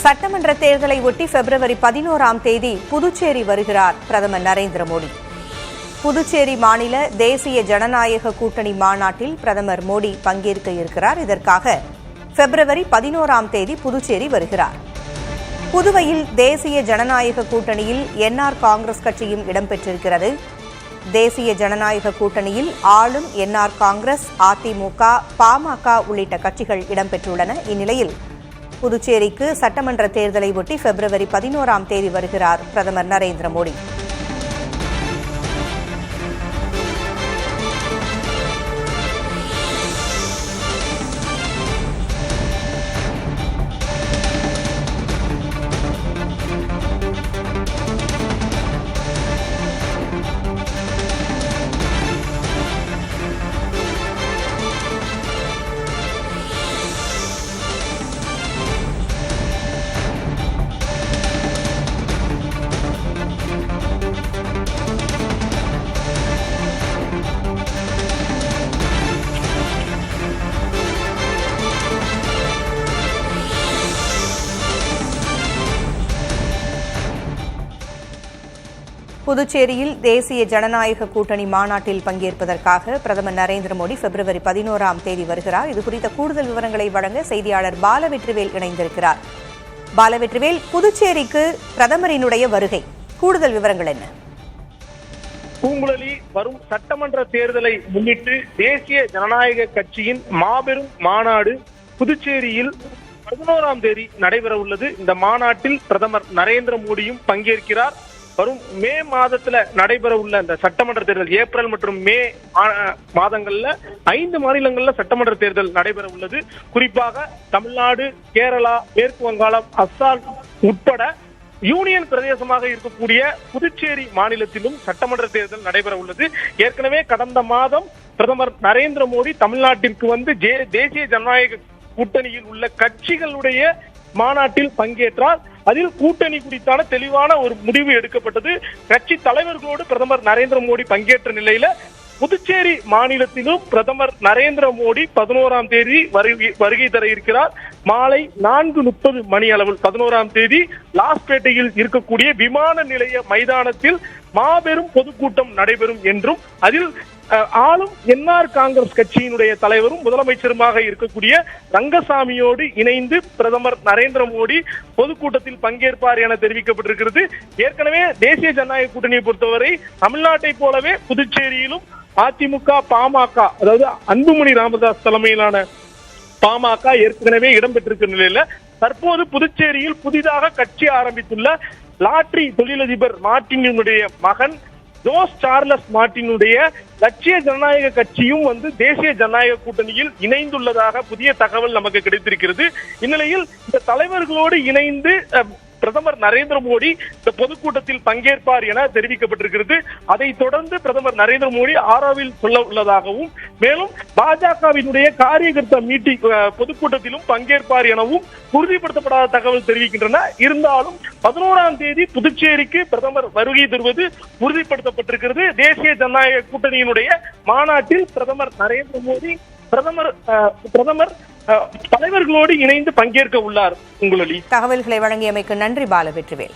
சட்டமன்ற தேர்தலை ஒட்டி பிப்ரவரி 11ஆம் தேதி புதுச்சேரி வருகிறார் பிரதமர் நரேந்திர மோடி. புதுச்சேரி மாநில தேசிய ஜனநாயக கூட்டணி மாநாட்டில் பிரதமர் மோடி பங்கேற்க இருக்கிறார். இதற்காக பிப்ரவரி 11ஆம் தேதி புதுச்சேரி வருகிறார். புதுவையில் தேசிய ஜனநாயக கூட்டணியில் என்ஆர் காங்கிரஸ் கட்சியும் இடம்பெற்றிருக்கிறது. தேசிய ஜனநாயக கூட்டணியில் ஆளும் என்ஆர் காங்கிரஸ், அதிமுக, பாமக உள்ளிட்ட கட்சிகள் இடம்பெற்றுள்ளன. இந்நிலையில் புதுச்சேரிக்கு சட்டமன்ற தேர்தலை ஒட்டி பிப்ரவரி 11ஆம் தேதி வருகிறார் பிரதமர் நரேந்திர மோடி. புதுச்சேரியில் தேசிய ஜனநாயக கூட்டணி மாநாட்டில் பங்கேற்பதற்காக பிரதமர் நரேந்திர மோடி பிப்ரவரி 11ஆம் தேதி வருகிறார். இதுகுறித்த கூடுதல் விவரங்களை வழங்க செய்தியாளர் பாலவெற்றிவேல் இணைந்திருக்கிறார். பாலவெற்றிவேல், புதுச்சேரிக்கு பிரதமரினுடைய வருகை, கூடுதல் விவரங்கள் என்ன? பூங்குழலி, வரும் சட்டமன்ற தேர்தலை முன்னிட்டு தேசிய ஜனநாயக கட்சியின் மாபெரும் மாநாடு புதுச்சேரியில் 11ஆம் தேதி நடைபெற உள்ளது. இந்த மாநாட்டில் பிரதமர் நரேந்திர மோடியும் பங்கேற்கிறார். வரும் மே மாதத்துல நடைபெற உள்ள இந்த சட்டமன்ற தேர்தல், ஏப்ரல் மற்றும் மே மாதங்கள்ல 5 மாநிலங்கள்ல சட்டமன்ற தேர்தல் நடைபெற உள்ளது. குறிப்பாக தமிழ்நாடு, கேரளா, மேற்கு வங்காளம், அஸ்ஸாம் உட்பட யூனியன் பிரதேசமாக இருக்கக்கூடிய புதுச்சேரி மாநிலத்திலும் சட்டமன்ற தேர்தல் நடைபெற உள்ளது. ஏற்கனவே கடந்த மாதம் பிரதமர் நரேந்திர மோடி தமிழ்நாட்டிற்கு வந்து தேசிய ஜனநாயக கூட்டணியில் உள்ள கட்சிகளுடைய மாநாட்டில் பங்கேற்றார். அதில் கூட்டணி குறித்தான தெளிவான ஒரு முடிவு எடுக்கப்பட்டது. கட்சி தலைவர்களோடு பிரதமர் நரேந்திர மோடி பங்கேற்ற நிலையில புதுச்சேரி மாநிலத்திலும் பிரதமர் நரேந்திர மோடி 11ஆம் தேதி வருகை தர இருக்கிறார். மாலை 4:30 மணி அளவில் 11ஆம் தேதி லாஸ்பேட்டையில் இருக்கக்கூடிய விமான நிலைய மைதானத்தில் மாபெரும் பொதுக்கூட்டம் நடைபெறும் என்றும், அதில் ஆளும் என்ஆர் காங்கிரஸ் கட்சியினுடைய தலைவரும் முதலமைச்சருமாக இருக்கக்கூடிய ரங்கசாமியோடு இணைந்து பிரதமர் நரேந்திர மோடி பொதுக்கூட்டத்தில் பங்கேற்பார் என தெரிவிக்கப்பட்டிருக்கிறது. ஏற்கனவே தேசிய ஜனநாயக கூட்டணியை பொறுத்தவரை தமிழ்நாட்டை போலவே புதுச்சேரியிலும் அதிமுக, பாமக, அதாவது அன்புமணி ராமதாஸ் தலைமையிலான பாமக ஏற்கனவே இடம்பெற்றிருக்கிற நிலையில தற்போது புதுச்சேரியில் புதிதாக கட்சி ஆரம்பித்துள்ள லாட்டரி தொழிலதிபர் மார்டினுடைய மகன் ஜோஸ் சார்லஸ் மார்டினுடைய லட்சிய ஜனநாயக கட்சியும் வந்து தேசிய ஜனநாயக கூட்டணியில் இணைந்துள்ளதாக புதிய தகவல் நமக்கு கிடைத்திருக்கிறது. இந்நிலையில் இந்த தலைவர்களோடு இணைந்து பிரதமர் நரேந்திர மோடி இந்த பொதுக்கூட்டத்தில் பங்கேற்பார் என தெரிவிக்கப்பட்டிருக்கிறது. அதைத் தொடர்ந்து பிரதமர் நரேந்திர மோடி ஆரோவில் சொல்ல உள்ளதாகவும், மேலும் பாஜகவினுடைய காரியகர்த்தா மீட்டிங் பொதுக்கூட்டத்திலும் பங்கேற்பார் எனவும் உறுதிப்படுத்தப்படாத தகவல் தெரிவிக்கின்றன. இருந்தாலும் 11ஆம் தேதி புதுச்சேரிக்கு பிரதமர் வருகை தருவது உறுதிப்படுத்தப்பட்டிருக்கிறது. தேசிய ஜனநாயக கூட்டணியினுடைய மாநாட்டில் பிரதமர் நரேந்திர மோடி பிரதமர் தலைவர்களோடு இணைந்து பங்கேற்க உள்ளார். உங்களுடைய தகவல்களை வழங்கியமைக்கு நன்றி பாலவெற்றிவேல்.